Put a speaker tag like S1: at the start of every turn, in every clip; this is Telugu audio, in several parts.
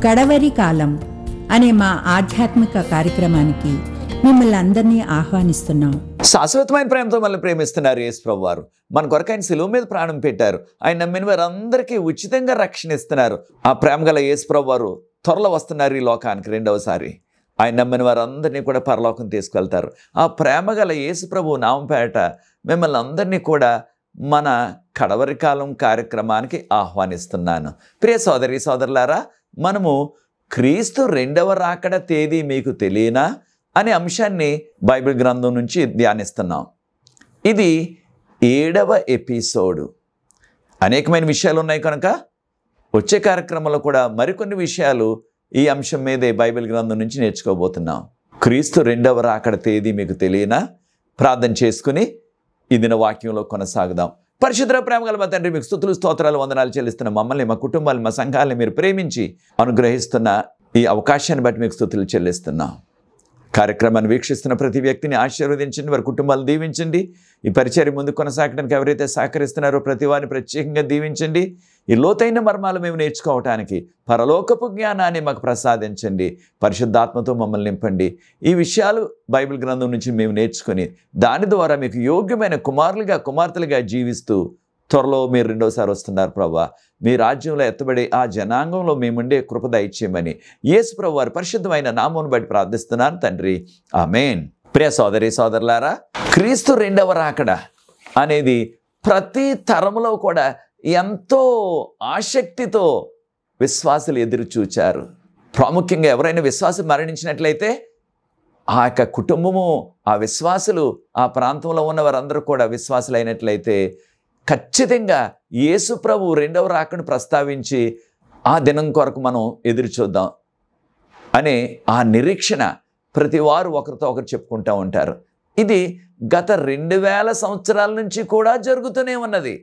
S1: కడవరి కాలం అనే మా ఆధ్యాత్మిక కార్యక్రమానికి మిమ్మల్ని అందరినీ ఆహ్వానిస్తున్నాం.
S2: శాశ్వతమైన ప్రేమతో మనల్ని ప్రేమిస్తున్నారు యేసు ప్రభువు వారు. మన కొరకు ఆయన శిలువ మీద ప్రాణం పెట్టారు. ఆయన నమ్మిన వారందరికీ ఉచితంగా రక్షణ ఇస్తున్నారు. ఆ ప్రేమ గల యేసు ప్రభువు వారు త్వరలో వస్తున్నారు ఈ లోకానికి రెండవసారి. ఆయన నమ్మిన వారందరినీ కూడా పరలోకం తీసుకెళ్తారు. ఆ ప్రేమ గల యేసు ప్రభువు నామపేట మిమ్మల్ని అందరినీ కూడా మన కడవరి కాలం కార్యక్రమానికి ఆహ్వానిస్తున్నాను. ప్రియ సోదరి సోదరులారా, మనము క్రీస్తు రెండవ రాకడ తేదీ మీకు తెలియనా అనే అంశాన్ని బైబిల్ గ్రంథం నుంచి ధ్యానిస్తున్నాం. ఇది 7వ ఎపిసోడు. అనేకమైన విషయాలు ఉన్నాయి కనుక వచ్చే కార్యక్రమంలో కూడా మరికొన్ని విషయాలు ఈ అంశం మీదే బైబిల్ గ్రంథం నుంచి నేర్చుకోబోతున్నాం. క్రీస్తు రెండవ రాకడ తేదీ మీకు తెలియనా? ప్రార్థన చేసుకుని ఈ దిన వాక్యంలో కొనసాగుదాం. పరిశుద్ధ ప్రేమ గల మా తండ్రి, మీకు స్తుతులు స్తోత్రాలు వందనాలు చెల్లిస్తున్న మమ్మల్ని, మా కుటుంబాలు, మా సంఘాలని మీరు ప్రేమించి అనుగ్రహిస్తున్న ఈ అవకాశాన్ని బట్టి మీకు స్తుతులు చెల్లిస్తున్నాం. కార్యక్రమాన్ని వీక్షిస్తున్న ప్రతి వ్యక్తిని ఆశీర్వదించండి, వారి కుటుంబాలు దీవించండి. ఈ పరిచర్య ముందు కొనసాగడానికి ఎవరైతే సహకరిస్తున్నారో ప్రతి వారిని ప్రత్యేకంగా దీవించండి. ఈ లోతైన మర్మాలు మేము నేర్చుకోవటానికి పరలోకపు జ్ఞానాన్ని మాకు ప్రసాదించండి. పరిశుద్ధాత్మతో మమ్మల్ని నింపండి. ఈ విషయాలు బైబిల్ గ్రంథం నుంచి మేము నేర్చుకొని దాని ద్వారా మీకు యోగ్యమైన కుమారులుగా కుమార్తెలుగా జీవిస్తూ త్వరలో మీరు రెండోసారి వస్తున్నారు ప్రభువా. మీ రాజ్యంలో ఎత్తబడే ఆ జనాంగంలో మేముండే కృప దయచేయమని యేసు ప్రభువు వారి పరిశుద్ధమైన నామమును బట్టి ప్రార్థిస్తున్నాను తండ్రి, ఆమేన్. ప్రియ సోదరి సోదరులారా, క్రీస్తు రెండవ రాకడ అనేది ప్రతి తరంలో కూడా ఎంతో ఆసక్తితో విశ్వాసులు ఎదురు చూచారు. ప్రాముఖ్యంగా ఎవరైనా విశ్వాసం మరణించినట్లయితే ఆ యొక్క కుటుంబము, ఆ విశ్వాసులు, ఆ ప్రాంతంలో ఉన్న వారందరూ కూడా విశ్వాసులైనట్లయితే ఖచ్చితంగా యేసు ప్రభు రెండవ రాకను ప్రస్తావించి ఆ దినం కొరకు మనం ఎదురు చూద్దాం అనే ఆ నిరీక్షణ ప్రతి వారు ఒకరితో ఒకరు చెప్పుకుంటూ ఉంటారు. ఇది గత 2000 సంవత్సరాల నుంచి కూడా జరుగుతూనే ఉన్నది.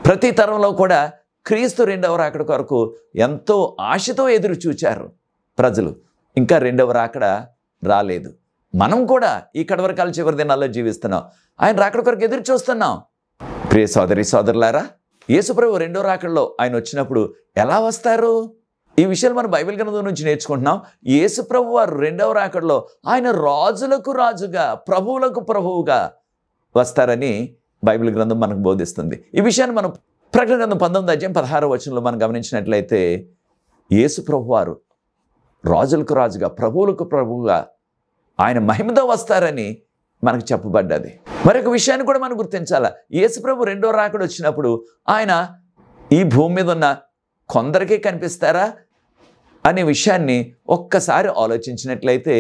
S2: ప్రతి తరంలో కూడా క్రీస్తు రెండవ రాకడ కొరకు ఎంతో ఆశతో ఎదురు చూచారు ప్రజలు. ఇంకా రెండవ రాకడ రాలేదు. మనం కూడా ఈ కడవరకాల చివరి దినాల్లో జీవిస్తున్నాం. ఆయన రాకడ కొరకు ఎదురు చూస్తున్నాం. ప్రియ సోదరి సోదరులారా, యేసుప్రభు రెండో రాకడలో ఆయన వచ్చినప్పుడు ఎలా వస్తారు? ఈ విషయాలు మనం బైబిల్ గ్రంథం నుంచి నేర్చుకుంటున్నాం. యేసుప్రభు వారు రెండవ రాకడలో ఆయన రాజులకు రాజుగా, ప్రభువులకు ప్రభువుగా వస్తారని బైబిల్ గ్రంథం మనకు బోధిస్తుంది. ఈ విషయాన్ని మనం ప్రకటన గ్రంథం 19వ అధ్యాయం 16వ వచనంలో మనం గమనించినట్లయితే యేసుప్రభు వారు రాజులకు రాజుగా, ప్రభువులకు ప్రభువుగా ఆయన మహిమతో వస్తారని మనకు చెప్పబడ్డది. మరొక విషయాన్ని కూడా మనం గుర్తించాలి. యేసుప్రభు రెండో రాకడ వచ్చినప్పుడు ఆయన ఈ భూమి మీద ఉన్న కొందరికే కనిపిస్తారా అనే విషయాన్ని ఒక్కసారి ఆలోచించినట్లయితే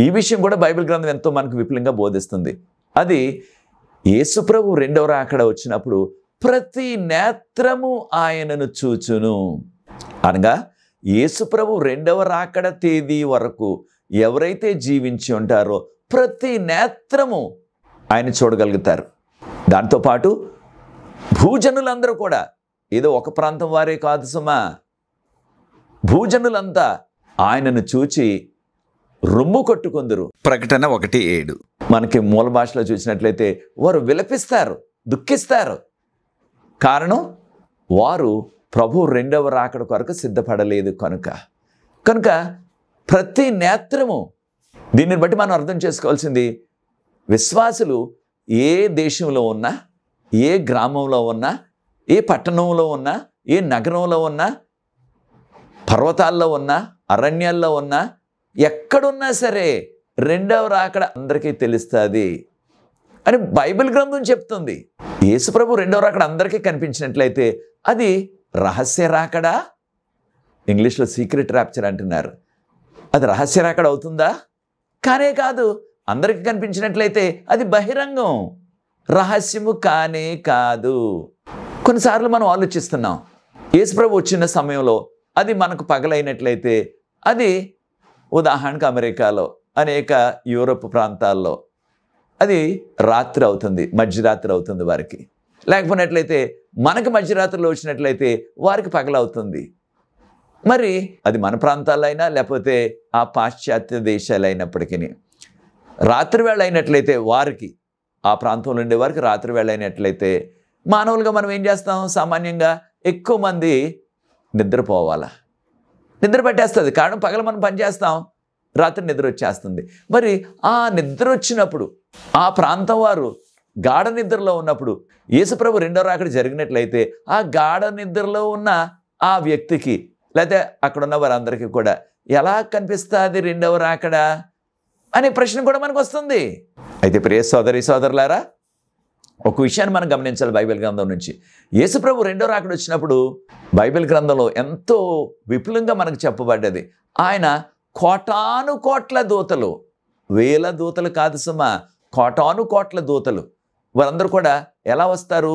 S2: ఈ విషయం కూడా బైబిల్ గ్రంథం ఎంతో మనకు విపులంగా బోధిస్తుంది. అది యేసుప్రభు రెండవ రాకడ వచ్చినప్పుడు ప్రతి నేత్రము ఆయనను చూచును అనగా, యేసుప్రభు రెండవ రాకడ తేదీ వరకు ఎవరైతే జీవించి ఉంటారో ప్రతి నేత్రము ఆయన చూడగలుగుతారు. దాంతోపాటు భూజనులందరూ కూడా, ఏదో ఒక ప్రాంతం వారే కాదు సుమా, భూజనులంతా ఆయనను చూచి రొమ్ము కొట్టుకుందరు. ప్రకటన 1:7 మనకి మూల భాషలో చూసినట్లయితే వారు విలపిస్తారు, దుఃఖిస్తారు. కారణం, వారు ప్రభు రెండవ రాకడ కొరకు సిద్ధపడలేదు కనుక ప్రతి నేత్రము. దీనిని బట్టి మనం అర్థం చేసుకోవాల్సింది, విశ్వాసులు ఏ దేశంలో ఉన్నా, ఏ గ్రామంలో ఉన్నా, ఏ పట్టణంలో ఉన్నా, ఏ నగరంలో ఉన్నా, పర్వతాల్లో ఉన్నా, అరణ్యాల్లో ఉన్నా, ఎక్కడున్నా సరే రెండవ రాకడ అందరికీ తెలుస్తుంది అని బైబిల్ గ్రంథం చెప్తుంది. యేసుప్రభు రెండవ రాకడ అందరికీ కనిపించినట్లయితే అది రహస్య రాకడా? ఇంగ్లీష్లో సీక్రెట్ ర్యాప్చర్ అంటున్నారు. అది రహస్య రాకడ అవుతుందా? కానే కాదు. అందరికీ కనిపించినట్లయితే అది బహిరంగం, రహస్యము కానే కాదు. కొన్నిసార్లు మనం ఆలోచిస్తున్నాం, యేసుప్రభు వచ్చిన సమయంలో అది మనకు పగలైనట్లయితే అది ఉదాహరణకు అమెరికాలో, అనేక యూరోప్ ప్రాంతాల్లో అది రాత్రి అవుతుంది, మధ్యరాత్రి అవుతుంది వారికి. లేకపోయినట్లయితే మనకు మధ్యరాత్రిలో వచ్చినట్లయితే వారికి పగలవుతుంది. మరి అది మన ప్రాంతాల్లో అయినా లేకపోతే ఆ పాశ్చాత్య దేశాలు అయినప్పటికీ రాత్రి వేళ అయినట్లయితే వారికి, ఆ ప్రాంతంలో ఉండే వారికి రాత్రి వేళ అయినట్లయితే మానవులుగా మనం ఏం చేస్తాం? సామాన్యంగా ఎక్కువ మంది నిద్రపోవాలా, నిద్ర పట్టేస్తుంది. కారణం పగల మనం పని చేస్తాం, రాత్రి నిద్ర వచ్చేస్తుంది. మరి ఆ నిద్ర వచ్చినప్పుడు ఆ ప్రాంతం వారు గాఢ నిద్రలో ఉన్నప్పుడు యేసుప్రభు రెండో రాకడ జరిగినట్లయితే ఆ గాఢ నిద్రలో ఉన్న ఆ వ్యక్తికి లేకపోతే అక్కడ ఉన్న వారందరికీ కూడా ఎలా కనిపిస్తుంది రెండవ రాకడ అనే ప్రశ్న కూడా మనకు వస్తుంది. అయితే ప్రియ సోదరి సోదరులారా, ఒక విషయాన్ని మనం గమనించాలి బైబిల్ గ్రంథం నుంచి. యేసుప్రభు రెండో రాకడ వచ్చినప్పుడు బైబిల్ గ్రంథంలో ఎంతో విపులంగా మనకు చెప్పబడ్డది. ఆయన కోటాను కోట్ల దూతలు, వేల దూతలు కాదు సుమా, కోటాను కోట్ల దూతలు వారందరూ కూడా ఎలా వస్తారు?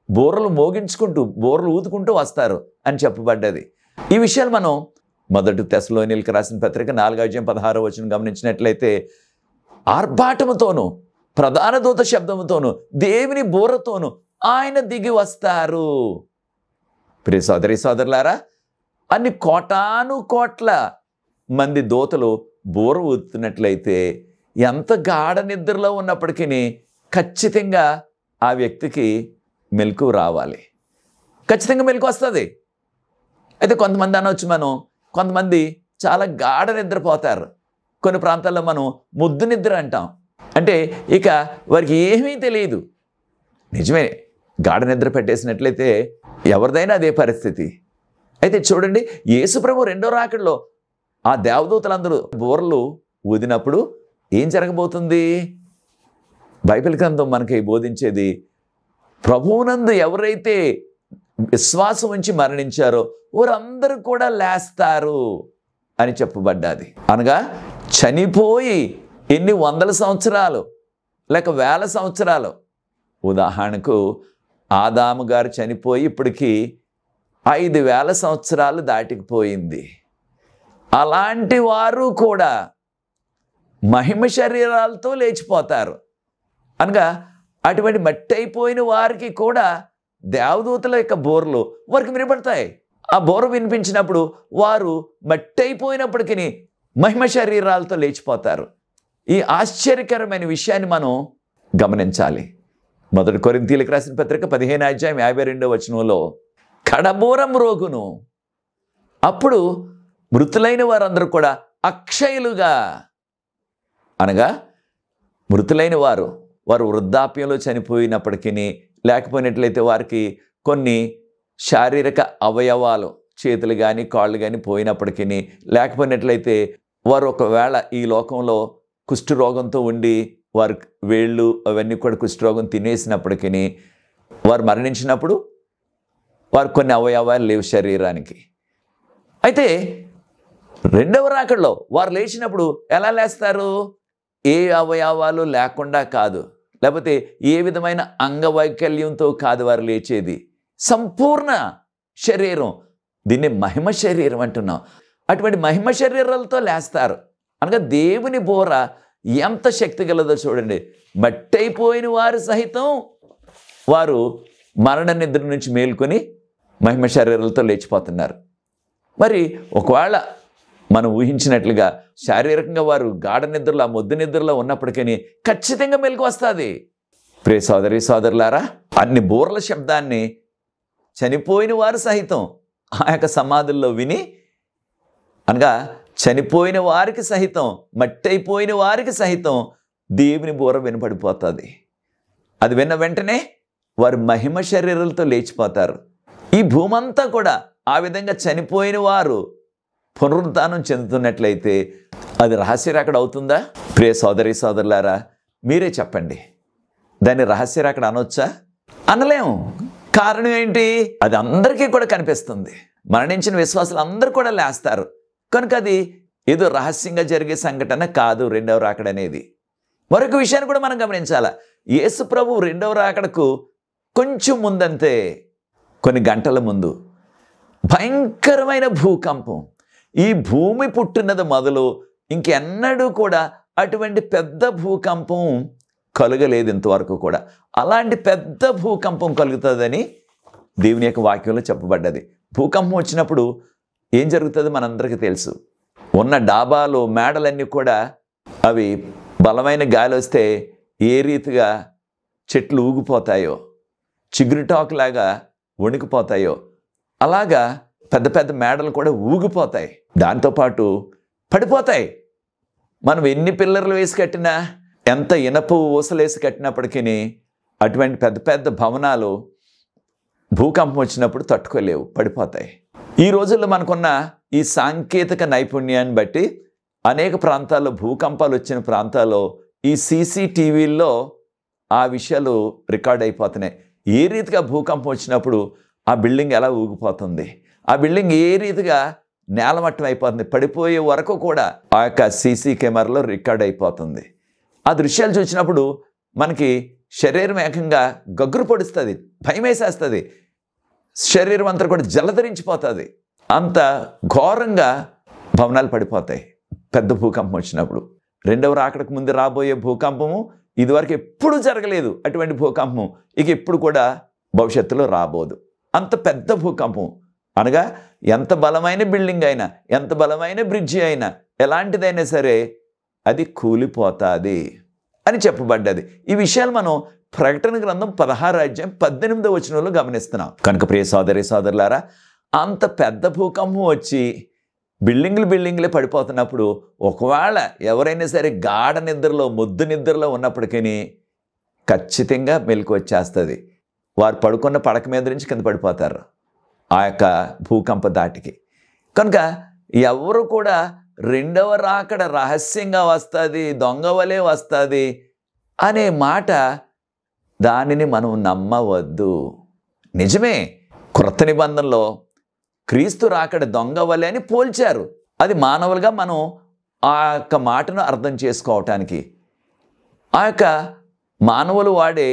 S2: బోర్రలు మోగించుకుంటూ, బోర్రలు ఊదుకుంటూ వస్తారు అని చెప్పబడ్డది. ఈ విషయాలు మనం మొదటి తెస్సలోనియలకు రాసిన పత్రిక 4:16 గమనించినట్లయితే ఆర్భాటముతోనూ ప్రధాన దూత శబ్దముతోనూ దేవుని బోరతోనూ ఆయన దిగి వస్తారు. ప్రియ సోదరి సోదరులారా, అన్ని కోటాను కోట్ల మంది దూతలు బోర ఊదుతున్నట్లయితే ఎంత గాఢ నిద్రలో ఉన్నప్పటికీ ఖచ్చితంగా ఆ వ్యక్తికి మెలకు రావాలి, ఖచ్చితంగా మెలకు వస్తుంది. అయితే కొంతమంది అనవచ్చు మనం, కొంతమంది చాలా గాఢ నిద్రపోతారు. కొన్ని ప్రాంతాల్లో మనం ముద్దు నిద్ర అంటాం. అంటే ఇక వారికి ఏమీ తెలియదు. నిజమే, గాఢ నిద్ర పెట్టేసినట్లయితే ఎవరిదైనా అదే పరిస్థితి. అయితే చూడండి, యేసుప్రభు రెండో రాకడలో ఆ దేవదూతలందరూ బోర్లు ఊదినప్పుడు ఏం జరగబోతుంది? బైబిల్ గ్రంథం మనకి బోధించేది, ప్రభువునందు ఎవరైతే విశ్వాసం ఉంచి మరణించారో వారందరూ కూడా లేస్తారు అని చెప్పబడ్డది. అనగా చనిపోయి ఎన్ని వందల సంవత్సరాలు లేక వేల సంవత్సరాలు, ఉదాహరణకు ఆదాము గారు చనిపోయి ఇప్పటికీ 5,000 సంవత్సరాలు దాటికిపోయింది. అలాంటి వారు కూడా మహిమ శరీరాలతో లేచిపోతారు. అనగా అటువంటి మట్టి అయిపోయిన వారికి కూడా దేవదూతల యొక్క బోర్లు వారికి వినపడతాయి. ఆ బోర వినిపించినప్పుడు వారు మట్టి అయిపోయినప్పటికీ మహిమ శరీరాలతో లేచిపోతారు. ఈ ఆశ్చర్యకరమైన విషయాన్ని మనం గమనించాలి. మొదటి కొరింథీయులకు రాసిన పత్రిక 15:52 కడబోరం రోగును, అప్పుడు మృతులైన వారందరూ కూడా అక్షయులుగా, అనగా మృతులైన వారు వృద్ధాప్యంలో చనిపోయినప్పటికీ లేకపోయినట్లయితే వారికి కొన్ని శారీరక అవయవాలు, చేతులు కానీ కాళ్ళు కానీ పోయినప్పటికీ లేకపోయినట్లయితే వారు ఒకవేళ ఈ లోకంలో కుష్ఠరోగంతో ఉండి వారి వేళ్ళు అవన్నీ కూడా కుష్ఠరోగం తినేసినప్పటికీ వారు మరణించినప్పుడు వారు కొన్ని అవయవాలు లేవు శరీరానికి. అయితే రెండవ రాకడలో వారు లేచినప్పుడు ఎలా లేస్తారు? ఏ అవయవాలు లేకుండా కాదు, లేకపోతే ఏ విధమైన అంగవైకల్యంతో కాదు వారు లేచేది, సంపూర్ణ శరీరం. దీన్ని మహిమ శరీరం అంటున్నాం. అటువంటి మహిమ శరీరాలతో లేస్తారు. అనగా దేవుని బోర ఎంత శక్తి గలదో చూడండి. మట్టయిపోయిన వారు సహితం వారు మరణ నిద్ర నుంచి మేల్కొని మహిమ శరీరాలతో లేచిపోతున్నారు. మరి ఒకవేళ మనం ఊహించినట్లుగా శారీరకంగా వారు గాఢ నిద్రలో, మొద్దు నిద్రలో ఉన్నప్పటికీ ఖచ్చితంగా మెలకు వస్తుంది. ప్రియ సోదరి సోదరులారా, అన్ని బోర్ల శబ్దాన్ని చనిపోయిన వారు సహితం ఆ యొక్క సమాధుల్లో విని, అనగా చనిపోయిన వారికి సహితం, మట్టయిపోయిన వారికి సహితం దేవుని బోర వినపడిపోతుంది. అది విన్న వెంటనే వారు మహిమ శరీరాలతో లేచిపోతారు. ఈ భూమంతా కూడా ఆ విధంగా చనిపోయిన వారు పునరుద్ధానం చెందుతున్నట్లయితే అది రహస్యరాకడ అవుతుందా? ప్రియ సోదరి సోదరులారా, మీరే చెప్పండి. దాన్ని రహస్యరాకడ అనొచ్చా? అనలేము. కారణం ఏంటి? అది అందరికీ కూడా కనిపిస్తుంది. మరణించిన విశ్వాసులు అందరూ కూడా లేస్తారు కనుక అది ఏదో రహస్యంగా జరిగే సంఘటన కాదు రెండవ రాకడ అనేది. మరొక విషయాన్ని కూడా మనం గమనించాలా. యేసు ప్రభు రెండవ రాకడకు కొంచెం ముందంతే, కొన్ని గంటల ముందు భయంకరమైన భూకంపం. ఈ భూమి పుట్టినది మొదలు ఇంకెన్నడూ కూడా అటువంటి పెద్ద భూకంపం కలగలేదు ఇంతవరకు కూడా. అలాంటి పెద్ద భూకంపం కలుగుతుందని దేవుని యొక్క వాక్యంలో చెప్పబడ్డది. భూకంపం వచ్చినప్పుడు ఏం జరుగుతుందో మనందరికీ తెలుసు. ఉన్న డాబాలు, మేడలన్నీ కూడా అవి బలమైన గాలి వస్తే ఏ రీతిగా చెట్లు ఊగిపోతాయో, చిగురుటాకులాగా వణికిపోతాయో, అలాగా పెద్ద పెద్ద మేడలు కూడా ఊగిపోతాయి, దాంతోపాటు పడిపోతాయి. మనం ఎన్ని పిల్లర్లు వేసి కట్టినా, ఎంత ఇనప ఊసలేసి కట్టినప్పటికీ అటువంటి పెద్ద పెద్ద భవనాలు భూకంపం వచ్చినప్పుడు తట్టుకోలేవు, పడిపోతాయి. ఈ రోజుల్లో మనకున్న ఈ సాంకేతిక నైపుణ్యాన్ని బట్టి అనేక ప్రాంతాల్లో భూకంపాలు వచ్చిన ప్రాంతాల్లో ఈ CCTVల్లో ఆ విషయాలు రికార్డ్ అయిపోతున్నాయి. ఏ రీతిగా భూకంపం వచ్చినప్పుడు ఆ బిల్డింగ్ ఎలా ఊగిపోతుంది, ఆ బిల్డింగ్ ఏ రీతిగా నేలమట్టం అయిపోతుంది, పడిపోయే వరకు కూడా ఆ యొక్క CC కెమెరాలో రికార్డ్ అయిపోతుంది. ఆ దృశ్యాలు చూసినప్పుడు మనకి శరీరం ఏకంగా గగ్గురు పొడుస్తుంది, భయం వేసేస్తుంది, శరీరం అంతా కూడా జలధరించిపోతుంది. అంత ఘోరంగా భవనాలు పడిపోతాయి పెద్ద భూకంపం వచ్చినప్పుడు. రెండవ రాకడకు ముందు రాబోయే భూకంపము ఇదివరకు ఎప్పుడు జరగలేదు. అటువంటి భూకంపం ఇక ఎప్పుడు కూడా భవిష్యత్తులో రాబోదు. అంత పెద్ద భూకంపం అనగా ఎంత బలమైన బిల్డింగ్ అయినా, ఎంత బలమైన బ్రిడ్జి అయినా, ఎలాంటిదైనా సరే అది కూలిపోతుంది అని చెప్పబడ్డది. ఈ విషయాలు మనం ప్రకటన గ్రంథం 16:18 గమనిస్తున్నాం. కనుక ప్రియ సోదరి సోదరులారా, అంత పెద్ద భూకంపం వచ్చి బిల్డింగ్లే పడిపోతున్నప్పుడు ఒకవేళ ఎవరైనా సరే గాఢ నిద్రలో, ముద్దు నిద్రలో ఉన్నప్పటికీ ఖచ్చితంగా మెలకు వచ్చేస్తుంది. వారు పడుకున్న పడక మీద నుంచి కింద పడిపోతారు ఆ యొక్క భూకంప దాటికి. కనుక ఎవరు కూడా రెండవ రాకడ రహస్యంగా వస్తుంది, దొంగ వలె వస్తుంది అనే మాట దానిని మనం నమ్మవద్దు. నిజమే, క్రొత్త నిబంధనలో క్రీస్తు రాకడ దొంగ వలె అని పోల్చారు. అది మానవులుగా మనం ఆ యొక్క మాటను అర్థం చేసుకోవటానికి, ఆ యొక్క మానవులు వాడే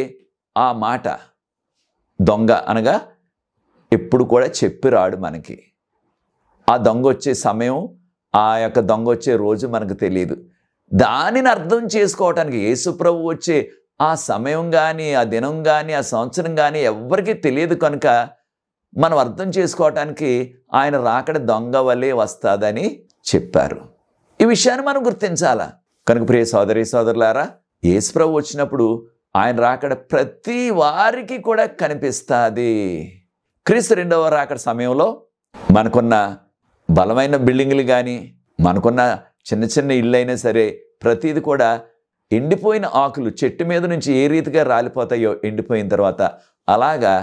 S2: ఆ మాట దొంగ అనగా ఎప్పుడు కూడా చెప్పి రాడు మనకి. ఆ దొంగ వచ్చే సమయం, ఆ యొక్క దొంగ వచ్చే రోజు మనకు తెలియదు. దానిని అర్థం చేసుకోవటానికి యేసుప్రభు వచ్చే ఆ సమయం కానీ, ఆ దినం కానీ, ఆ సంవత్సరం కానీ ఎవరికీ తెలియదు. కనుక మనం అర్థం చేసుకోవటానికి ఆయన రాకడ దొంగ వలె వస్తుందని చెప్పారు. ఈ విషయాన్ని మనం గుర్తించాలా. కనుక ప్రియ సోదరి సోదరులారా, యేసుప్రభు వచ్చినప్పుడు ఆయన రాకడ ప్రతి వారికి కూడా కనిపిస్తుంది. క్రీస్తు రెండవ రాకడ సమయంలో మనకున్న బలమైన బిల్డింగులు కానీ, మనకున్న చిన్న చిన్న ఇళ్ళు అయినా సరే ప్రతిది కూడా ఎండిపోయిన ఆకులు చెట్టు మీద నుంచి ఏ రీతిగా రాలిపోతాయో ఎండిపోయిన తర్వాత, అలాగా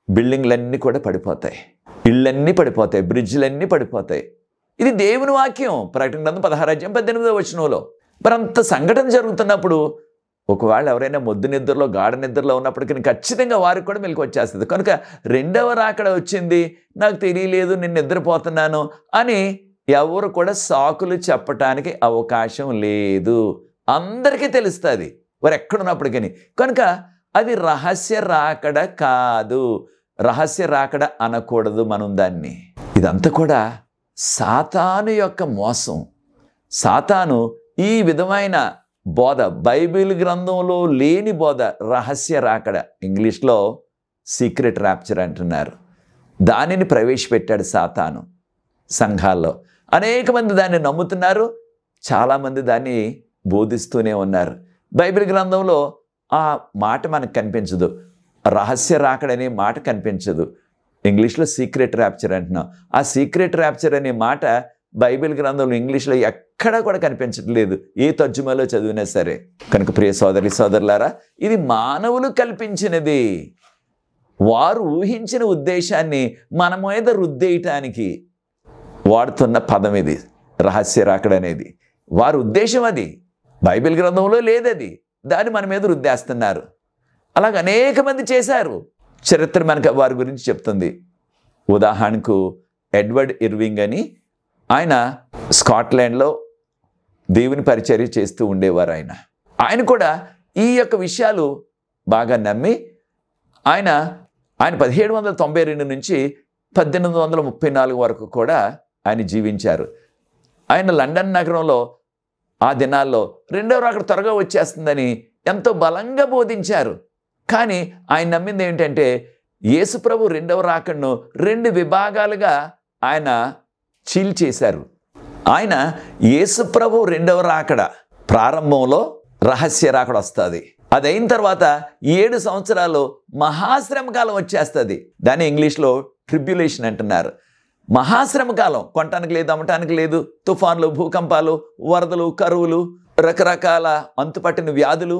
S2: బిల్డింగ్లన్నీ కూడా పడిపోతాయి, ఇళ్ళన్నీ పడిపోతాయి, బ్రిడ్జ్లన్నీ పడిపోతాయి. ఇది దేవుని వాక్యం. ప్రకటన గ్రంథం 16:18 మరి అంత సంఘటన జరుగుతున్నప్పుడు ఒకవేళ ఎవరైనా మొద్దు నిద్రలో, గాఢ నిద్రలో ఉన్నప్పటికీ ఖచ్చితంగా వారికి కూడా మెలకు వచ్చేస్తుంది. కనుక రెండవ రాకడ వచ్చింది, నాకు తెలియలేదు, నేను నిద్రపోతున్నాను అని ఎవరు కూడా సాకులు చెప్పటానికి అవకాశం లేదు. అందరికీ తెలుస్తుంది వారు ఎక్కడున్నప్పటికీ. కనుక అది రహస్య రాకడ కాదు, రహస్య రాకడ అనకూడదు మనం దాన్ని. ఇదంతా కూడా సాతాను యొక్క మోసం. సాతాను ఈ విధమైన బోధ, బైబిల్ గ్రంథంలో లేని బోధ, రహస్య రాకడ, ఇంగ్లీష్లో సీక్రెట్ ర్యాప్చర్ అంటున్నారు, దానిని ప్రవేశపెట్టాడు సాతాను సంఘాల్లో. అనేక మంది దాన్ని నమ్ముతున్నారు, చాలామంది దాన్ని బోధిస్తూనే ఉన్నారు. బైబిల్ గ్రంథంలో ఆ మాట మనకు కనిపించదు, రహస్య రాకడ అనే మాట కనిపించదు. ఇంగ్లీష్లో సీక్రెట్ ర్యాప్చర్ అంటున్నాం. ఆ సీక్రెట్ ర్యాప్చర్ అనే మాట బైబిల్ గ్రంథంలో ఇంగ్లీష్లో ఎక్కడా కూడా కనిపించట్లేదు, ఏ తర్జుమాలో చదివినా సరే. కనుక ప్రియ సోదరి సోదరులారా, ఇది మానవులు కల్పించినది. వారు ఊహించిన ఉద్దేశాన్ని మన మీద రుద్దేయటానికి వాడుతున్న పదం ఇది, రహస్య రాకడ అనేది. వారి ఉద్దేశం అది, బైబిల్ గ్రంథంలో లేదది, దాన్ని మన మీద రుద్దేస్తున్నారు. అలాగ అనేక మంది చేశారు. చరిత్ర మనకు వారి గురించి చెప్తుంది. ఉదాహరణకు ఎడ్వర్డ్ ఇర్వింగ్ అని, ఆయన స్కాట్లాండ్లో దేవుని పరిచర్య చేస్తూ ఉండేవారు. ఆయన కూడా ఈ యొక్క విషయాలు బాగా నమ్మి ఆయన 1792 నుంచి 1834 వరకు కూడా ఆయన జీవించారు. ఆయన లండన్ నగరంలో ఆ దినాల్లో రెండవ రాకడ త్వరగా వచ్చేస్తుందని ఎంతో బలంగా బోధించారు. కానీ ఆయన నమ్మింది ఏంటంటే యేసుప్రభు రెండవ రాకడను 2 విభాగాలుగా ఆయన చీల్చేశారు. ఆయన యేసుప్రభు రెండవ రాకడ ప్రారంభంలో రహస్య రాకడ వస్తుంది, అదైన తర్వాత 7 సంవత్సరాలు మహాశ్రమ కాలం వచ్చేస్తుంది. దాన్ని ఇంగ్లీష్లో ట్రిబ్యులేషన్ అంటున్నారు. మహాశ్రమ కాలం, కొనటానికి లేదు, అమ్మటానికి లేదు, తుఫాన్లు, భూకంపాలు, వరదలు, కరువులు, రకరకాల అంతుపట్టిన వ్యాధులు,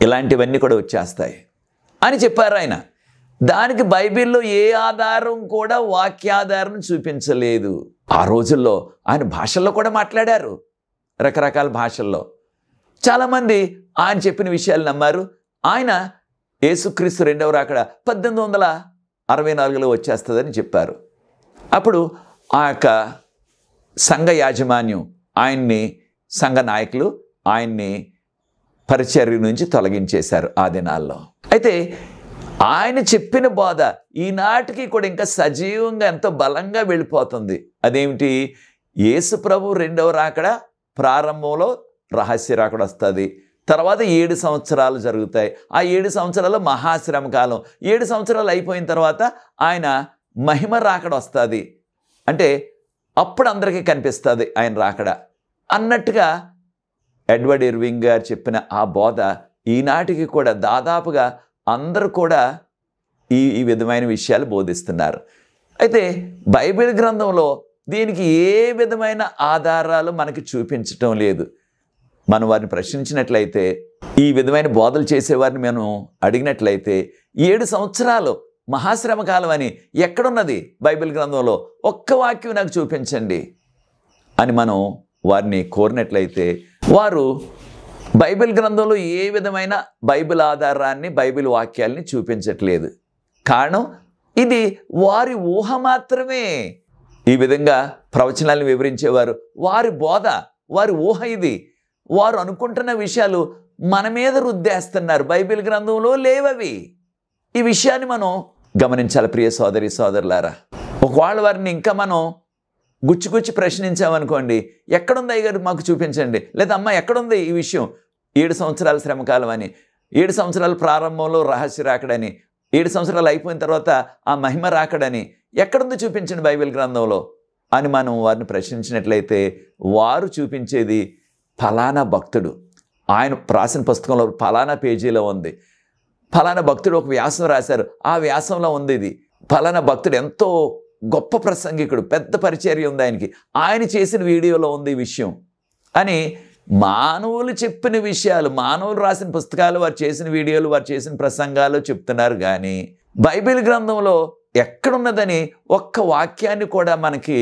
S2: ఇలాంటివన్నీ కూడా వచ్చేస్తాయి అని చెప్పారు ఆయన. దానికి బైబిల్లో ఏ ఆధారం కూడా వాక్యాధారం చూపించలేదు. ఆ రోజుల్లో ఆయన భాషల్లో కూడా మాట్లాడారు, రకరకాల భాషల్లో. చాలామంది ఆయన చెప్పిన విషయాలు నమ్మారు. ఆయన యేసుక్రీస్తు రెండవ రాకడ 1864లో వచ్చేస్తుందని చెప్పారు. అప్పుడు ఆ యొక్క సంఘ యాజమాన్యం ఆయన్ని, సంఘ నాయకులు ఆయన్ని పరిచర్య నుంచి తొలగించేశారు ఆ దినాల్లో. అయితే ఆయన చెప్పిన బోధ ఈనాటికి కూడా ఇంకా సజీవంగా ఎంతో బలంగా వెళ్ళిపోతుంది. అదేమిటి? యేసు ప్రభు రెండవ రాకడ ప్రారంభంలో రహస్య రాకడ వస్తుంది. తర్వాత 7 సంవత్సరాలు జరుగుతాయి. ఆ 7 సంవత్సరాలు మహాశ్రమ కాలం. 7 సంవత్సరాలు అయిపోయిన తర్వాత ఆయన మహిమ రాకడ వస్తుంది. అంటే అప్పుడు అందరికీ కనిపిస్తుంది ఆయన రాకడ అన్నట్టుగా ఎడ్వర్డ్ ఇర్వింగ్ గారు చెప్పిన ఆ బోధ ఈనాటికి కూడా దాదాపుగా అందరూ కూడా ఈ విధమైన విషయాలు బోధిస్తున్నారు. అయితే బైబిల్ గ్రంథంలో దీనికి ఏ విధమైన ఆధారాలు మనకి చూపించటం లేదు. మనం వారిని ప్రశ్నించినట్లయితే, ఈ విధమైన బోధలు చేసేవారిని మనం అడిగినట్లయితే 7 సంవత్సరాలు మహాశ్రమ కాలం అని ఎక్కడున్నది బైబిల్ గ్రంథంలో? ఒక్క వాక్యం నాకు చూపించండి అని మనం వారిని కోరినట్లయితే, వారు బైబిల్ గ్రంథంలో ఏ విధమైన బైబిల్ ఆధారాన్ని, బైబిల్ వాక్యాల్ని చూపించట్లేదు. కారణం ఇది వారి ఊహ మాత్రమే. ఈ విధంగా ప్రవచనాలను వివరించేవారు వారి బోధ, వారి ఊహ ఇది. వారు అనుకుంటున్న విషయాలు మన మీద రుద్దేస్తున్నారు. బైబిల్ గ్రంథంలో లేవవి. ఈ విషయాన్ని మనం గమనించాలి ప్రియ సోదరి సోదరులారా. ఒకవేళ వారిని ఇంకా మనం గుచ్చి ప్రశ్నించామనుకోండి, ఎక్కడుంది అయ్యగారు మాకు చూపించండి, లేదా అమ్మ ఎక్కడుంది ఈ విషయం, 7 సంవత్సరాల శ్రమకాలం అని, 7 సంవత్సరాల ప్రారంభంలో రహస్య రాకడని, 7 సంవత్సరాలు అయిపోయిన తర్వాత ఆ మహిమ రాకడని ఎక్కడుంది చూపించండి బైబిల్ గ్రంథంలో అని మనం వారిని ప్రశ్నించినట్లయితే, వారు చూపించేది ఫలానా భక్తుడు, ఆయన రాసిన పుస్తకంలో ఫలానా పేజీలో ఉంది, ఫలానా భక్తుడు ఒక వ్యాసం రాశారు, ఆ వ్యాసంలో ఉంది ఇది, ఫలానా భక్తుడు ఎంతో గొప్ప ప్రసంగికుడు, పెద్ద పరిచర్య ఉంది ఆయనకి, ఆయన చేసిన వీడియోలో ఉంది ఈ విషయం అని మానవులు చెప్పిన విషయాలు, మానవులు రాసిన పుస్తకాలు, వారు చేసిన వీడియోలు, వారు చేసిన ప్రసంగాలు చెప్తున్నారు. కానీ బైబిల్ గ్రంథంలో ఎక్కడున్నదని ఒక్క వాక్యాన్ని కూడా మనకి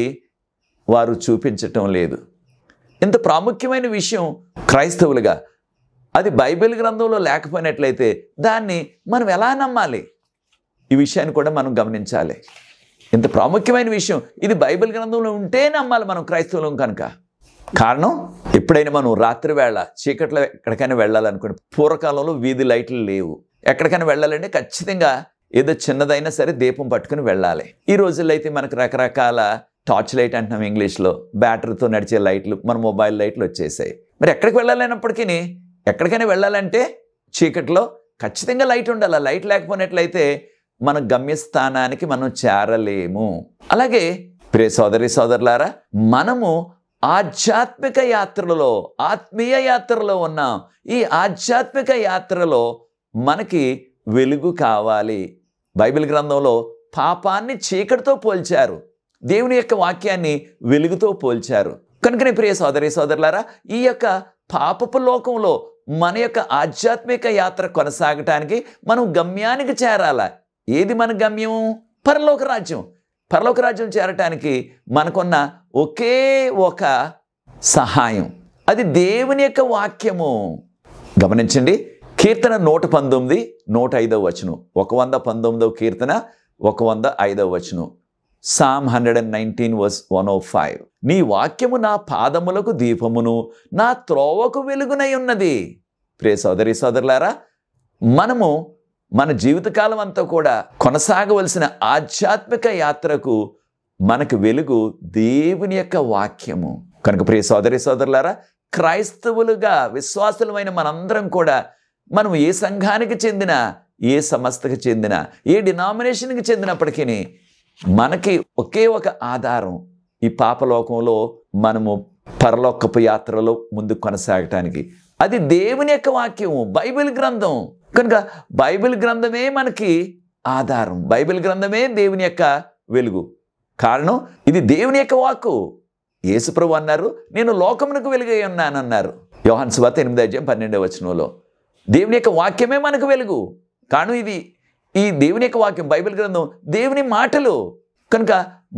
S2: వారు చూపించటం లేదు. ఇంత ప్రాముఖ్యమైన విషయం క్రైస్తవులుగా అది బైబిల్ గ్రంథంలో లేకపోయినట్లయితే దాన్ని మనం ఎలా నమ్మాలి? ఈ విషయాన్ని కూడా మనం గమనించాలి. ఇంత ప్రాముఖ్యమైన విషయం ఇది బైబిల్ గ్రంథంలో ఉంటే నమ్మాలి మనం క్రైస్తవులం కనుక. కారణం, ఎప్పుడైనా మనం రాత్రి వేళ చీకట్లో ఎక్కడికైనా వెళ్ళాలనుకోండి, పూర్వకాలంలో వీధి లైట్లు లేవు, ఎక్కడికైనా వెళ్ళాలంటే ఖచ్చితంగా ఏదో చిన్నదైనా సరే దీపం పట్టుకుని వెళ్ళాలి. ఈ రోజుల్లో అయితే మనకు రకరకాల టార్చ్ లైట్ అంటున్నాం ఇంగ్లీష్లో, బ్యాటరీతో నడిచే లైట్లు, మన మొబైల్ లైట్లు వచ్చేసాయి. మరి ఎక్కడికి వెళ్ళాలన్నప్పటికీ, ఎక్కడికైనా వెళ్ళాలంటే చీకట్లో ఖచ్చితంగా లైట్ ఉండాలి. లైట్ లేకపోయినట్లయితే మన గమ్యస్థానానికి మనం చేరలేము. అలాగే ప్రియ సోదరి సోదరులారా, మనము ఆధ్యాత్మిక యాత్రలో, ఆత్మీయ యాత్రలో ఉన్నాం. ఈ ఆధ్యాత్మిక యాత్రలో మనకి వెలుగు కావాలి. బైబిల్ గ్రంథంలో పాపాన్ని చీకటితో పోల్చారు, దేవుని యొక్క వాక్యాన్ని వెలుగుతో పోల్చారు. కనుకనే ప్రియ సోదరి సోదరులారా, ఈ యొక్క పాపపు లోకంలో మన యొక్క ఆధ్యాత్మిక యాత్ర కొనసాగటానికి మనం గమ్యానికి చేరాలా. ఏది మన గమ్యం? పరలోక రాజ్యం. పరలోక రాజ్యం చేరటానికి మనకున్న ఒకే ఒక సహాయం, అది దేవుని యొక్క వాక్యము. గమనించండి, కీర్తన 119, 105వ వచనం, 119వ కీర్తన 105వ వచనం, Psalm 119 verse 105. నీ వాక్యము నా పాదములకు దీపమును, నా త్రోవకు వెలుగునై ఉన్నది. ప్రియ సోదరి సోదరులారా, మనము మన జీవితకాలం అంతా కూడా కొనసాగవలసిన ఆధ్యాత్మిక యాత్రకు మనకు వెలుగు దేవుని యొక్క వాక్యము. కనుక ప్రియ సోదరి సోదరులారా, క్రైస్తవులుగా విశ్వాసులమైన మనందరం కూడా మనం ఏ సంఘానికి చెందిన, ఏ సంస్థకి చెందిన, ఏ డినామినేషన్కి చెందినప్పటికీ మనకి ఒకే ఒక ఆధారం, ఈ పాపలోకంలో మనము పరలోకపు యాత్రలో ముందుకు కొనసాగటానికి, అది దేవుని యొక్క వాక్యము, బైబిల్ గ్రంథం. కనుక బైబిల్ గ్రంథమే మనకి ఆధారం, బైబిల్ గ్రంథమే దేవుని యొక్క వెలుగు. కారణం ఇది దేవుని యొక్క వాక్కు. యేసుప్రభు అన్నారు, నేను లోకమునకు వెలుగై ఉన్నానన్నారు. యోహాను సువార్త 8:12 దేవుని యొక్క వాక్యమే మనకు వెలుగు. కారణం ఈ దేవుని యొక్క వాక్యం, బైబిల్ గ్రంథం దేవుని మాటలు. కనుక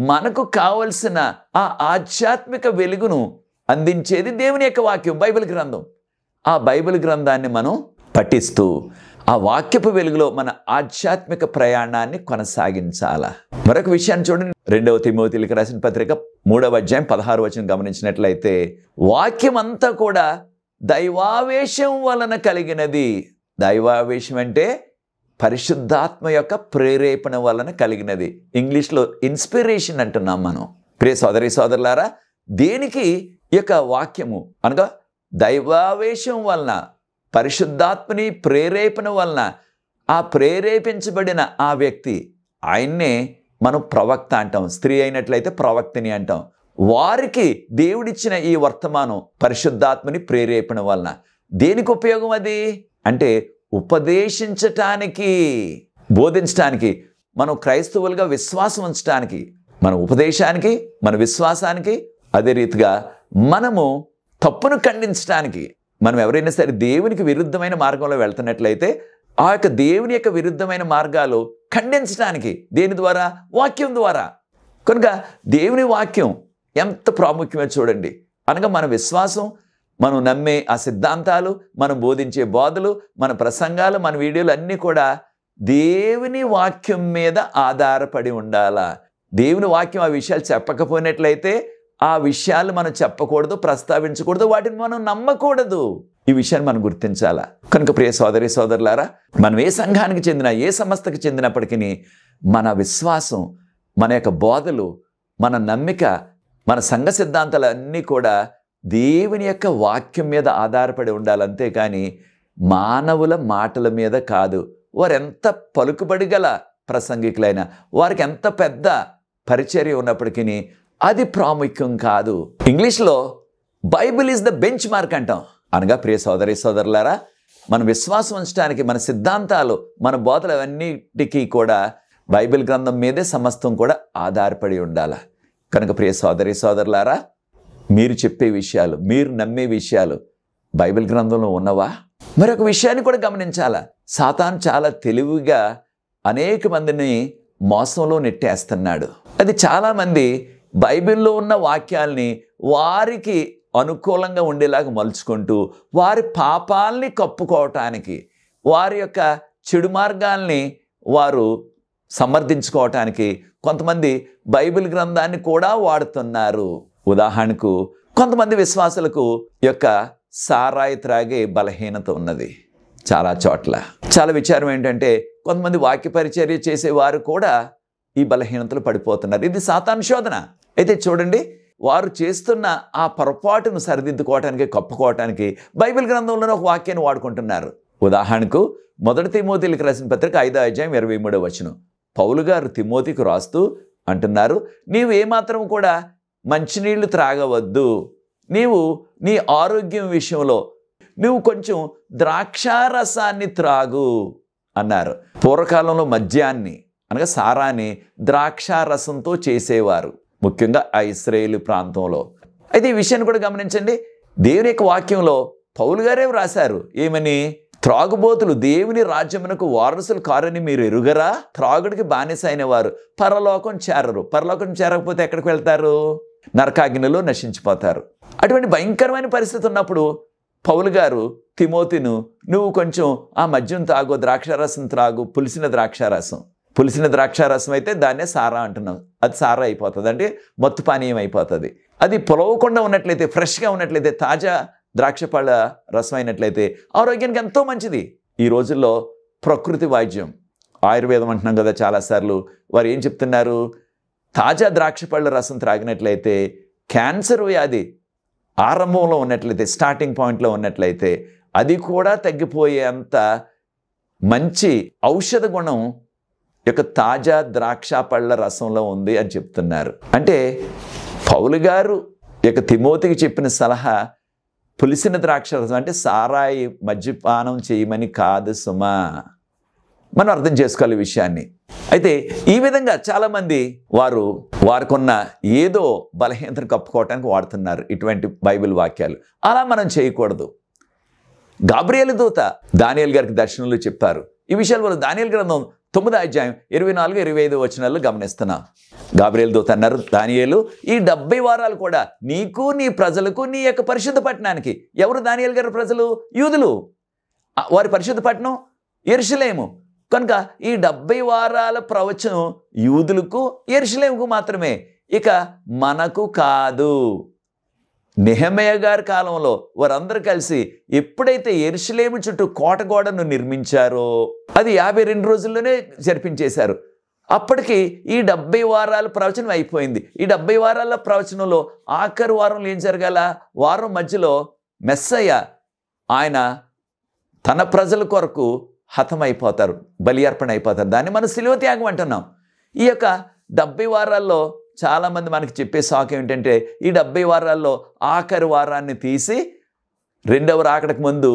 S2: మనకు కావలసిన ఆ ఆధ్యాత్మిక వెలుగును అందించేది దేవుని యొక్క వాక్యం, బైబిల్ గ్రంథం. ఆ బైబిల్ గ్రంథాన్ని మనం పఠిస్తూ ఆ వాక్యపు వెలుగులో మన ఆధ్యాత్మిక ప్రయాణాన్ని కొనసాగించాలా. మరొక విషయాన్ని చూడండి, 2 తిమోతిలకు రాసిన పత్రిక 3:16 గమనించినట్లయితే, వాక్యం అంతా కూడా దైవావేశం వలన కలిగినది. దైవావేశం అంటే పరిశుద్ధాత్మ యొక్క ప్రేరేపణ వలన కలిగినది. ఇంగ్లీష్లో ఇన్స్పిరేషన్ అంటున్నాం మనం. ప్రియ సోదరి సోదరులారా, దేనికి ఈ యొక్క వాక్యము అనగా దైవావేశం వలన, పరిశుద్ధాత్మని ప్రేరేపణ వలన ఆ ప్రేరేపించబడిన ఆ వ్యక్తి, ఆయన్నే మనం ప్రవక్త అంటాం. స్త్రీ అయినట్లయితే ప్రవక్తని అంటాం. వారికి దేవుడిచ్చిన ఈ వర్తమానం పరిశుద్ధాత్మని ప్రేరేపణ వలన. దేనికి ఉపయోగం అది అంటే ఉపదేశించటానికి, బోధించటానికి, మనం క్రైస్తవులుగా విశ్వాసం ఉంచటానికి, మన ఉపదేశానికి, మన విశ్వాసానికి. అదే రీతిగా మనము తప్పును ఖండించటానికి. మనం ఎవరైనా సరే దేవునికి విరుద్ధమైన మార్గంలో వెళ్తున్నట్లయితే ఆ యొక్క దేవుని యొక్క విరుద్ధమైన మార్గాలు ఖండించడానికి దేని ద్వారా? వాక్యం ద్వారా. కనుక దేవుని వాక్యం ఎంత ప్రాముఖ్యమో చూడండి. అనగా మన విశ్వాసం, మనం నమ్మే ఆ సిద్ధాంతాలు, మనం బోధించే బోధలు, మన ప్రసంగాలు, మన వీడియోలు అన్నీ కూడా దేవుని వాక్యం మీద ఆధారపడి ఉండాలా. దేవుని వాక్యం ఆ విషయాలు చెప్పకపోయినట్లయితే ఆ విషయాలు మనం చెప్పకూడదు, ప్రస్తావించకూడదు, వాటిని మనం నమ్మకూడదు. ఈ విషయాన్ని మనం గుర్తించాలా. కనుక ప్రియ సోదరి సోదరులారా, మనం ఏ సంఘానికి చెందిన, ఏ సంస్థకి చెందినప్పటికీ మన విశ్వాసం, మన యొక్క బోధలు, మన నమ్మిక, మన సంఘ సిద్ధాంతాలు అన్నీ కూడా దేవుని యొక్క వాక్యం మీద ఆధారపడి ఉండాలి. అంతేకాని మానవుల మాటల మీద కాదు. వారు ఎంత పలుకుబడి గల ప్రసంగికులైనా, వారికి ఎంత పెద్ద పరిచర్య ఉన్నప్పటికీ అది ప్రాముఖ్యం కాదు. ఇంగ్లీష్లో Bible is the bench mark అంటాం. అనగా ప్రియ సోదరి సోదరులారా, మన విశ్వాసం ఉంచడానికి, మన సిద్ధాంతాలు, మన బోధలు అవన్నిటికీ కూడా బైబిల్ గ్రంథం మీదే సమస్తం కూడా ఆధారపడి ఉండాలి. కనుక ప్రియ సోదరి సోదరులారా, మీరు చెప్పే విషయాలు, మీరు నమ్మే విషయాలు బైబిల్ గ్రంథంలో ఉన్నవా? మరొక విషయాన్ని కూడా గమనించాలా. సాతాను చాలా తెలివిగా అనేక మందిని మోసంలో నెట్టేస్తున్నాడు. అది చాలామంది బైబిల్లో ఉన్న వాక్యాల్ని వారికి అనుకూలంగా ఉండేలాగా మలుచుకుంటూ, వారి పాపాల్ని కప్పుకోవటానికి, వారి యొక్క చెడు మార్గాల్ని వారు సమర్థించుకోవటానికి కొంతమంది బైబిల్ గ్రంథాన్ని కూడా వాడుతున్నారు. ఉదాహరణకు కొంతమంది విశ్వాసులకు యొక్క సారాయి త్రాగే బలహీనత ఉన్నది చాలా చోట్ల. చాలా విచారం ఏంటంటే కొంతమంది వాక్య పరిచర్య చేసేవారు కూడా ఈ బలహీనతలు పడిపోతున్నారు. ఇది సాతాను శోధన. అయితే చూడండి, వారు చేస్తున్న ఆ పొరపాటును సరిదిద్దుకోవటానికి, కప్పుకోవటానికి బైబిల్ గ్రంథంలోనే ఒక వాక్యాన్ని వాడుకుంటున్నారు. ఉదాహరణకు 1 తిమోతిలకు రాసిన పత్రిక 5:23 పౌలు గారు తిమోతికి రాస్తూ అంటున్నారు, నీవు ఏమాత్రం కూడా మంచినీళ్లు త్రాగవద్దు. నీవు నీ ఆరోగ్యం విషయంలో నువ్వు కొంచెం ద్రాక్షారసాన్ని త్రాగు అన్నారు. పూర్వకాలంలో మద్యాన్ని అనగా సారాన్ని ద్రాక్షారసంతో చేసేవారు, ముఖ్యంగా ఆ ఇశ్రాయేలు ప్రాంతంలో. అయితే ఈ విషయాన్ని కూడా గమనించండి. దేవుని యొక్క వాక్యంలో పౌలు గారే రాశారు ఏమని? త్రాగుబోతులు దేవుని రాజ్యమునకు వారసులు కారని మీరు ఎరుగరా? త్రాగుడికి బానిస అయిన వారు పరలోకం చేరరు. పరలోకం చేరకపోతే ఎక్కడికి వెళ్తారు? నరకాగ్నిలో నశించిపోతారు. అటువంటి భయంకరమైన పరిస్థితి ఉన్నప్పుడు పౌలు గారు తిమోతిను, నువ్వు కొంచెం ఆ మద్యం తాగు, ద్రాక్షారసం త్రాగు, పులిసిన ద్రాక్షారసం. పులిసిన ద్రాక్షారసం అయితే దాన్నే సారా అంటున్నాం. అది సారా అయిపోతుంది, అంటే మత్తు పానీయం అయిపోతుంది. అది పొలవకుండా ఉన్నట్లయితే, ఫ్రెష్గా ఉన్నట్లయితే, తాజా ద్రాక్ష పళ్ళ రసం అయినట్లయితే ఆరోగ్యానికి ఎంతో మంచిది. ఈ రోజుల్లో ప్రకృతి వైద్యం, ఆయుర్వేదం అంటున్నాం కదా చాలాసార్లు, వారు ఏం చెప్తున్నారు? తాజా ద్రాక్ష పళ్ళ రసం త్రాగినట్లయితే క్యాన్సర్ వ్యాధి ఆరంభంలో ఉన్నట్లయితే, స్టార్టింగ్ పాయింట్లో ఉన్నట్లయితే అది కూడా తగ్గిపోయేంత మంచి ఔషధ గుణం యొక్క తాజా ద్రాక్ష పళ్ళ రసంలో ఉంది అని చెప్తున్నారు. అంటే పౌలు గారు యొక్క తిమోతికి చెప్పిన సలహా పులిసిన ద్రాక్ష రసం అంటే సారాయి మద్యపానం చేయమని కాదు సుమా. మనం అర్థం చేసుకోవాలి ఈ విషయాన్ని. అయితే ఈ విధంగా చాలామంది వారికున్న ఏదో బలహీనతను కప్పుకోవటానికి వాడుతున్నారు ఇటువంటి బైబిల్ వాక్యాలు. అలా మనం చేయకూడదు. గాబ్రియేలు దూత దానియేలు గారికి దర్శనంలో చెప్పారు. ఈ విషయాలు వాళ్ళు దానియేలు గ్రంథం 9వ అధ్యాయం 24-25 వచనాల్లో గమనిస్తున్నాం. గాబ్రియేలు దూత అన్నారు, దానియేలు, ఈ 70 వారాలు కూడా నీకు నీ ప్రజలకు నీ యొక్క పరిశుద్ధ పట్టణానికి. ఎవరు దానియేలు గారి ప్రజలు? యూదులు. వారి పరిశుద్ధ పట్టణం యెరూషలేము. కనుక ఈ 70 వారాల ప్రవచనం యూదులకు యెరూషలేముకు మాత్రమే, ఇక మనకు కాదు. నెహెమయా గారి కాలంలో వారందరూ కలిసి ఎప్పుడైతే యెరూషలేము చుట్టూ కోటగోడను నిర్మించారో అది 52 రోజుల్లోనే జరిపించేశారు. అప్పటికి ఈ 70 వారాల ప్రవచనం అయిపోయింది. ఈ 70 వారాల ప్రవచనంలో ఆఖరి వారంలో ఏం జరగాల? వారం మధ్యలో మెస్సయ్య ఆయన తన ప్రజల కొరకు హతమైపోతారు, బలి అర్పణ అయిపోతారు. దాన్ని మనం శిలువ త్యాగం అంటున్నాం. ఈ యొక్క 70 వారాల్లో చాలామంది మనకి చెప్పే సాకు ఏమిటంటే, ఈ 70 వారాల్లో ఆఖరి వారాన్ని తీసి రెండవ రాకడకు ముందు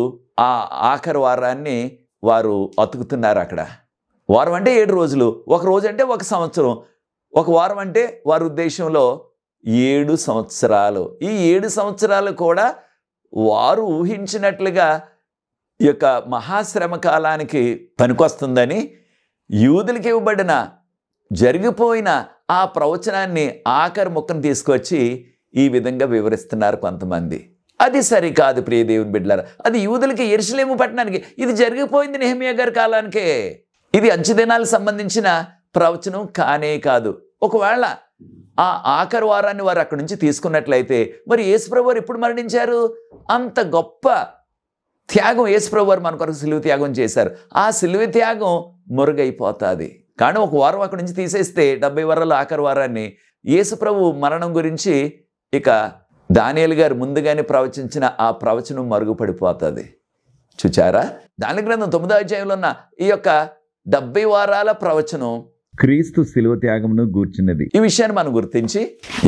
S2: ఆ ఆఖరి వారాన్ని వారు అతుకుతున్నారు. అక్కడ వారం అంటే 7 రోజులు, ఒక రోజు అంటే 1 సంవత్సరం, ఒక వారం అంటే వారి ఉద్దేశంలో 7 సంవత్సరాలు. ఈ 7 సంవత్సరాలు కూడా వారు ఊహించినట్లుగా ఈ యొక్క మహాశ్రమ కాలానికి పనికొస్తుందని యూదులకి ఇవ్వబడిన జరిగిపోయిన ఆ ప్రవచనాన్ని ఆఖరి ముక్కను తీసుకొచ్చి ఈ విధంగా వివరిస్తున్నారు కొంతమంది. అది సరికాదు ప్రియ దేవుని బిడ్డలారా. అది యూదులకి యెరూషలేము పట్టణానికి. ఇది జరిగిపోయింది నెహెమయా గారి కాలానికే. ఇది అంచెదినాలకు సంబంధించిన ప్రవచనం కానే కాదు. ఒకవేళ ఆ ఆఖరి వారాన్ని వారు అక్కడి నుంచి తీసుకున్నట్లయితే మరి యేసుప్రభు వారు ఎప్పుడు మరణించారు? అంత గొప్ప త్యాగం యేసుప్రభు వారు మన కొరకు సిలువ త్యాగం చేశారు. ఆ సిలువ త్యాగం మురుగైపోతుంది. కానీ ఒక వారం అక్కడి నుంచి తీసేస్తే 70 వారాల ఆఖరి వారాన్ని యేసుప్రభు మరణం గురించి ఇక దానియేలు గారు ముందుగానే ప్రవచించిన ఆ ప్రవచనం మరుగుపడిపోతుంది. చూచారా? దానియేలు గ్రంథం 9వ అధ్యాయంలో ఉన్న ఈ యొక్క 70 వారాల ప్రవచనం క్రీస్తు శిలువ త్యాగమును గూర్చినది. ఈ విషయాన్ని మనం గుర్తించి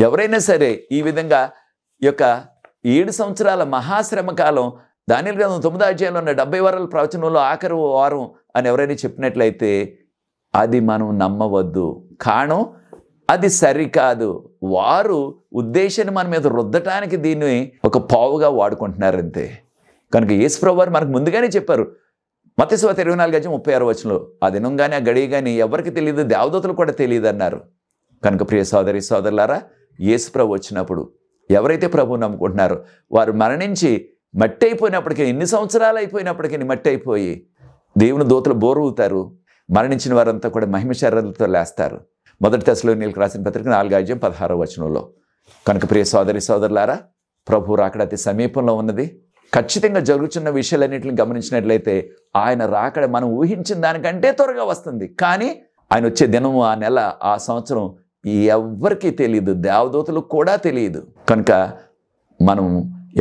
S2: ఎవరైనా సరే ఈ విధంగా ఈ యొక్క 7 సంవత్సరాల మహాశ్రమ కాలం దానియేలు గ్రంథం 9వ అధ్యాయంలో ఉన్న 70 వారాల ప్రవచనంలో ఆఖరి వారం అని ఎవరైనా చెప్పినట్లయితే అది మనం నమ్మవద్దు. కారణం అది సరికాదు. వారు ఉద్దేశాన్ని మన మీద రుద్దటానికి దీన్ని ఒక పావుగా వాడుకుంటున్నారు అంతే. కనుక యేసుప్రభు వారు మనకు ముందుగానే చెప్పారు. మత్తయి సువార్త 24:36 వచనంలో ఆ దినం కానీ ఆ గడియ కానీ ఎవరికి తెలియదు, దేవదూతలు కూడా తెలియదు అన్నారు. కనుక ప్రియ సోదరి సోదరులారా, యేసుప్రభు వచ్చినప్పుడు ఎవరైతే ప్రభువు నమ్ముకుంటున్నారో వారు మరణించి మట్టి అయిపోయినప్పటికీ, ఎన్ని సంవత్సరాలు అయిపోయినప్పటికీ మట్టి అయిపోయి దేవుని దూతలు బోరువుతారు. మరణించిన వారంతా కూడా మహిమ శరీరాలతో లేస్తారు. 1 తెస్సలోనికీయులకు రాసిన పత్రిక 4:16 వచనంలో. కనుక ప్రియ సోదరి సోదరులారా, ప్రభు రాకడ అతి సమీపంలో ఉన్నది. ఖచ్చితంగా జరుగుతున్న విషయాలన్నింటిని గమనించినట్లయితే ఆయన రాకడ మనం ఊహించిన దానికంటే త్వరగా వస్తుంది. కానీ ఆయన వచ్చే దినము, ఆ నెల, ఆ సంవత్సరం ఎవ్వరికీ తెలియదు, దేవదూతలకు కూడా తెలియదు. కనుక మనం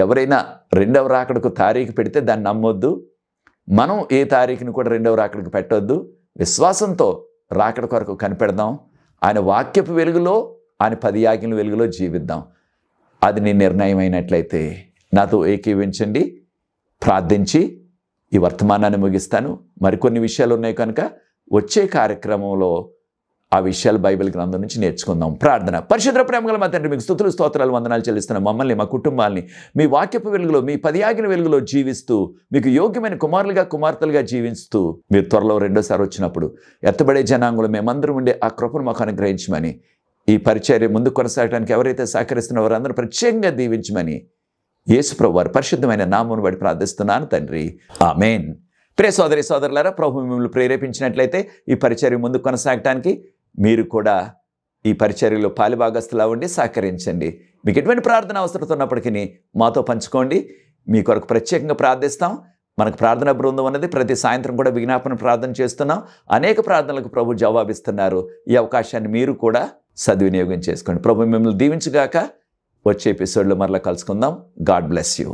S2: ఎవరైనా రెండవ రాకడకు తారీఖు పెడితే దాన్ని నమ్మొద్దు. మనం ఏ తారీఖుని కూడా రెండవ రాకడకు పెట్టొద్దు. విశ్వాసంతో రాకడ కొరకు కనిపెడదాం. ఆయన వాక్యపు వెలుగులో, ఆయన 10 ఆజ్ఞల వెలుగులో జీవిద్దాం. అది నీ నిర్ణయం అయినట్లయితే నాతో ఏకీవించండి. ప్రార్థించి ఈ వర్తమానాన్ని ముగిస్తాను. మరికొన్ని విషయాలు ఉన్నాయి కనుక వచ్చే కార్యక్రమంలో ఆ విషయాలు బైబిల్ గ్రంథం నుంచి నేర్చుకుందాం. ప్రార్థన. పరిశుద్ధ ప్రేమగల మా తండ్రి, మీకు స్తుతులు స్తోత్రాలు వందనాలు చెల్లిస్తున్నాం. మమ్మల్ని, మా కుటుంబాల్ని మీ వాక్యపు వెలుగులో, మీ 10 ఆజ్ఞల వెలుగులో జీవిస్తూ, మీకు యోగ్యమైన కుమారులుగా కుమార్తెలుగా జీవిస్తూ, మీరు త్వరలో రెండోసారి వచ్చినప్పుడు ఎత్తబడే జనాంగులు మేమందరం ఉండే ఆ కృపను మాకు అనుగ్రహించమని, ఈ పరిచర్య ముందు కొనసాగడానికి ఎవరైతే సహకరిస్తున్నారో వారందరూ ప్రత్యేకంగా దీవించమని యేసుప్రభు వారి పరిశుద్ధమైన నామమును బట్టి ప్రార్థిస్తున్నాను తండ్రి. ఆమేన్. ప్రియ సోదరి సోదరులారా, ప్రభు మిమ్మల్ని ప్రేరేపించినట్లయితే ఈ పరిచర్య ముందు కొనసాగటానికి మీరు కూడా ఈ పరిచర్యలో పాలిభాగస్తులా ఉండి సహకరించండి. మీకు ఎటువంటి ప్రార్థన అవసరం ఉన్నప్పటికీ మాతో పంచుకోండి. మీ కొరకు ప్రత్యేకంగా ప్రార్థిస్తాం. మనకు ప్రార్థన బృందం ఉన్నది. ప్రతి సాయంత్రం కూడా విజ్ఞాపన ప్రార్థన చేస్తున్నాం. అనేక ప్రార్థనలకు ప్రభు జవాబిస్తున్నారు. ఈ అవకాశాన్ని మీరు కూడా సద్వినియోగం చేసుకోండి. ప్రభు మిమ్మల్ని దీవించుగాక. వచ్చే ఎపిసోడ్లో మరలా కలుసుకుందాం. God bless you.